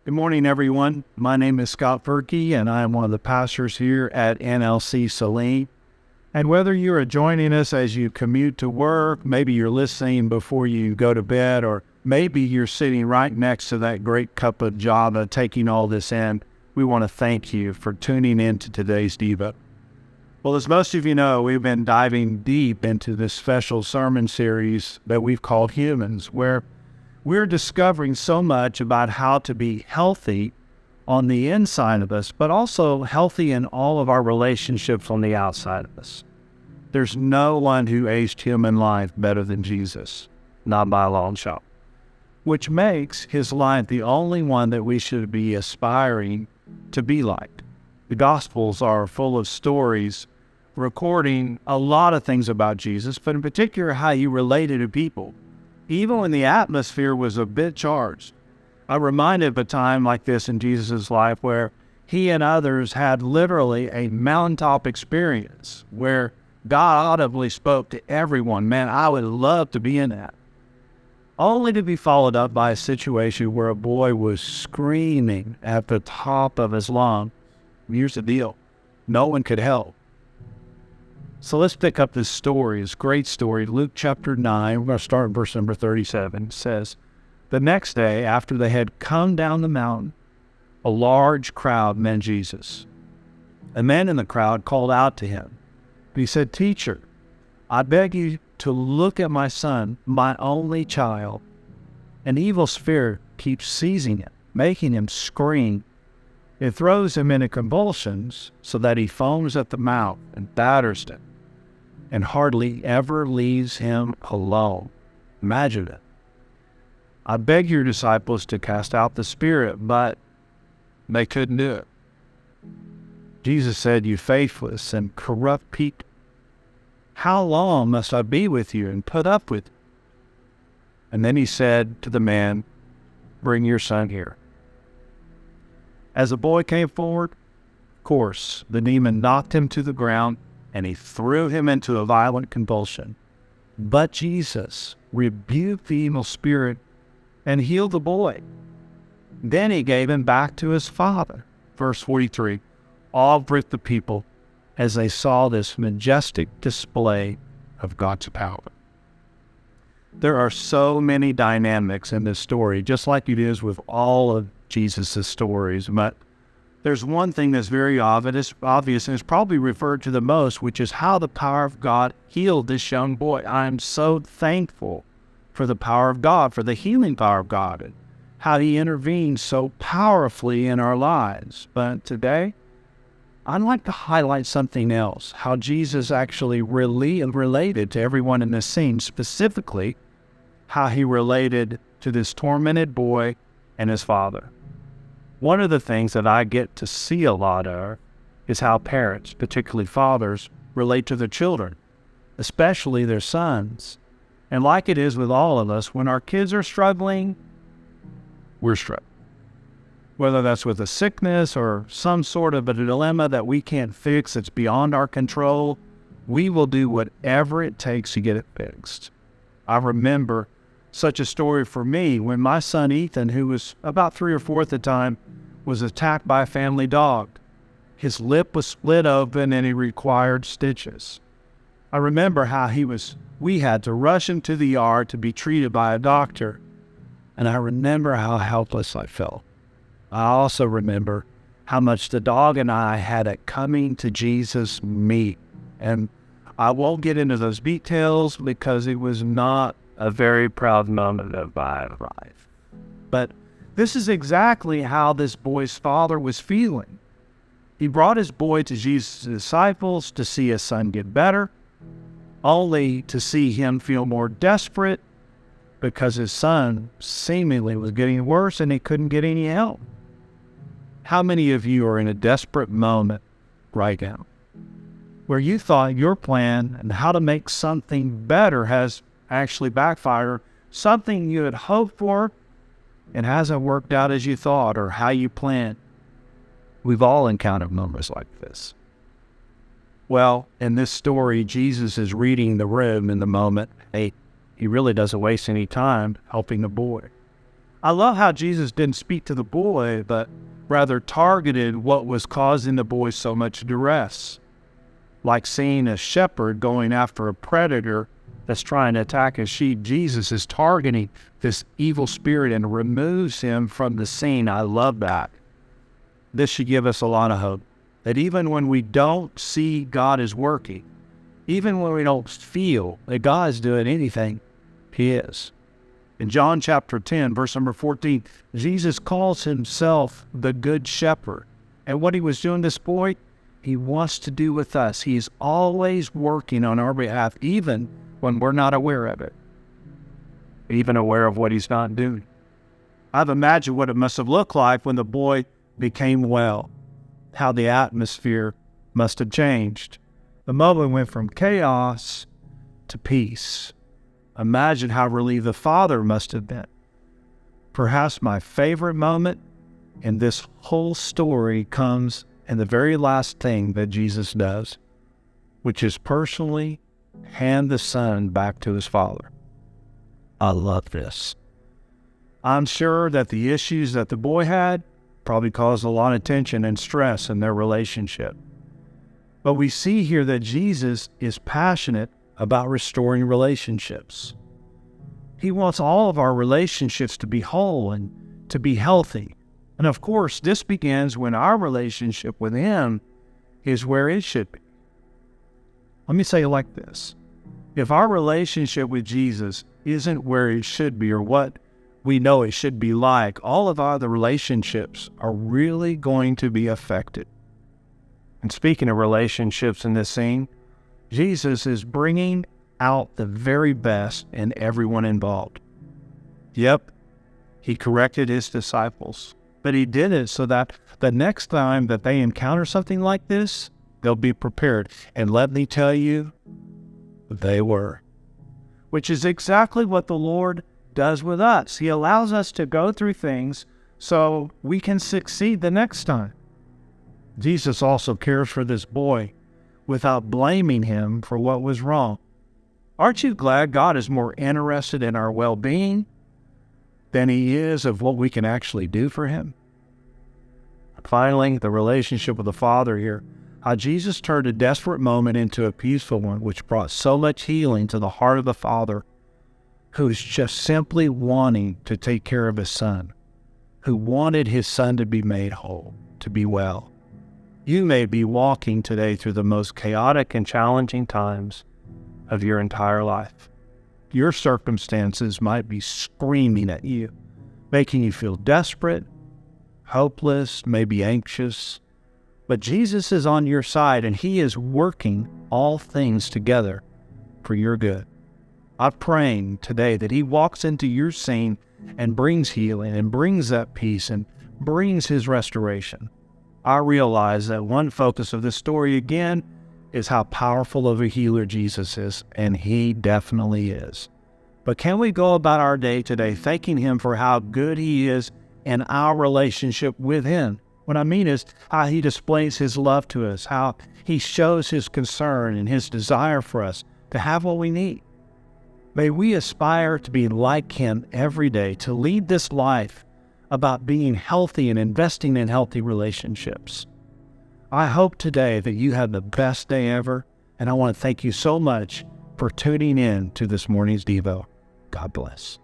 Good morning, everyone. My name is Scott Purkey, and I am one of the pastors here at NLC Saline. And whether you are joining us as you commute to work, maybe you're listening before you go to bed, or maybe you're sitting right next to that great cup of Java taking all this in, we want to thank you for tuning in to today's Devo. Well, as most of you know, we've been diving deep into this special sermon series that we've called Humans, where we're discovering so much about how to be healthy on the inside of us, but also healthy in all of our relationships on the outside of us. There's no one who aged human life better than Jesus, not by a long shot, which makes his life the only one that we should be aspiring to be like. The Gospels are full of stories recording a lot of things about Jesus, but in particular how he related to people, even when the atmosphere was a bit charged. I'm reminded of a time like this in Jesus' life where he and others had literally a mountaintop experience where God audibly spoke to everyone. Man, I would love to be in that. Only to be followed up by a situation where a boy was screaming at the top of his lungs. Here's the deal. No one could help. So let's pick up this story, this great story. Luke chapter 9, we're going to start in verse number 37. It says, "The next day, after they had come down the mountain, a large crowd met Jesus. A man in the crowd called out to him. He said, 'Teacher, I beg you to look at my son, my only child. An evil spirit keeps seizing him, making him scream. It throws him into convulsions so that he foams at the mouth and batters him, and hardly ever leaves him alone.' Imagine it. I beg your disciples to cast out the spirit, but they couldn't do it. Jesus said, 'You faithless and corrupt people, how long must I be with you and put up with you?' And then he said to the man, 'Bring your son here.' As the boy came forward, of course, the demon knocked him to the ground, and he threw him into a violent convulsion. But Jesus rebuked the evil spirit and healed the boy. Then he gave him back to his father." Verse 43, "All with the people as they saw this majestic display of God's power." There are so many dynamics in this story, just like it is with all of Jesus' stories, but there's one thing that's very obvious and is probably referred to the most, which is how the power of God healed this young boy. I am so thankful for the power of God, for the healing power of God, and how he intervenes so powerfully in our lives. But today, I'd like to highlight something else, how Jesus actually related to everyone in this scene, specifically how he related to this tormented boy and his father. One of the things that I get to see a lot of is how parents, particularly fathers, relate to their children, especially their sons. And like it is with all of us, when our kids are struggling, we're struggling. Whether that's with a sickness or some sort of a dilemma that we can't fix, that's beyond our control, we will do whatever it takes to get it fixed. I remember such a story for me when my son Ethan, who was about 3 or 4 at the time, was attacked by a family dog. His lip was split open and he required stitches. I remember how we had to rush him to the yard to be treated by a doctor, and I remember how helpless I felt. I also remember how much the dog and I had a coming to Jesus meet, and I won't get into those details because it was not a very proud moment of my life. But this is exactly how this boy's father was feeling. He brought his boy to Jesus' disciples to see his son get better, only to see him feel more desperate because his son seemingly was getting worse and he couldn't get any help. How many of you are in a desperate moment right now where you thought your plan and how to make something better has actually backfired, something you had hoped for and hasn't worked out as you thought or how you planned? We've all encountered moments like this. Well, in this story, Jesus is reading the room in the moment. He really doesn't waste any time helping the boy. I love how Jesus didn't speak to the boy, but rather targeted what was causing the boy so much duress. Like seeing a shepherd going after a predator that's trying to attack his sheep, Jesus is targeting this evil spirit and removes him from the scene. I love that. This should give us a lot of hope, that even when we don't see God is working, even when we don't feel that God is doing anything, He is. In John chapter 10, verse number 14, Jesus calls Himself the Good Shepherd. And what He was doing this boy, He wants to do with us. He is always working on our behalf, even when we're not aware of it, even aware of what He's not doing. I've imagined what it must have looked like when the boy became well, how the atmosphere must have changed. The moment went from chaos to peace. Imagine how relieved the father must have been. Perhaps my favorite moment in this whole story comes in the very last thing that Jesus does, which is personally hand the son back to his father. I love this. I'm sure that the issues that the boy had probably caused a lot of tension and stress in their relationship. But we see here that Jesus is passionate about restoring relationships. He wants all of our relationships to be whole and to be healthy. And of course, this begins when our relationship with Him is where it should be. Let me say it like this. If our relationship with Jesus isn't where it should be or what we know it should be like, all of our other relationships are really going to be affected. And speaking of relationships in this scene, Jesus is bringing out the very best in everyone involved. Yep, He corrected His disciples, but He did it so that the next time that they encounter something like this, they'll be prepared. And let me tell you, they were. Which is exactly what the Lord does with us. He allows us to go through things so we can succeed the next time. Jesus also cares for this boy without blaming him for what was wrong. Aren't you glad God is more interested in our well-being than He is of what we can actually do for Him? Finally, the relationship with the Father here. How Jesus turned a desperate moment into a peaceful one, which brought so much healing to the heart of the Father, who is just simply wanting to take care of His Son, who wanted His Son to be made whole, to be well. You may be walking today through the most chaotic and challenging times of your entire life. Your circumstances might be screaming at you, making you feel desperate, hopeless, maybe anxious. But Jesus is on your side, and He is working all things together for your good. I'm praying today that He walks into your scene and brings healing and brings that peace and brings His restoration. I realize that one focus of this story again is how powerful of a healer Jesus is, and He definitely is. But can we go about our day today thanking Him for how good He is in our relationship with Him? What I mean is how He displays His love to us, how He shows His concern and His desire for us to have what we need. May we aspire to be like Him every day, to lead this life about being healthy and investing in healthy relationships. I hope today that you have the best day ever, and I want to thank you so much for tuning in to this morning's Devo. God bless.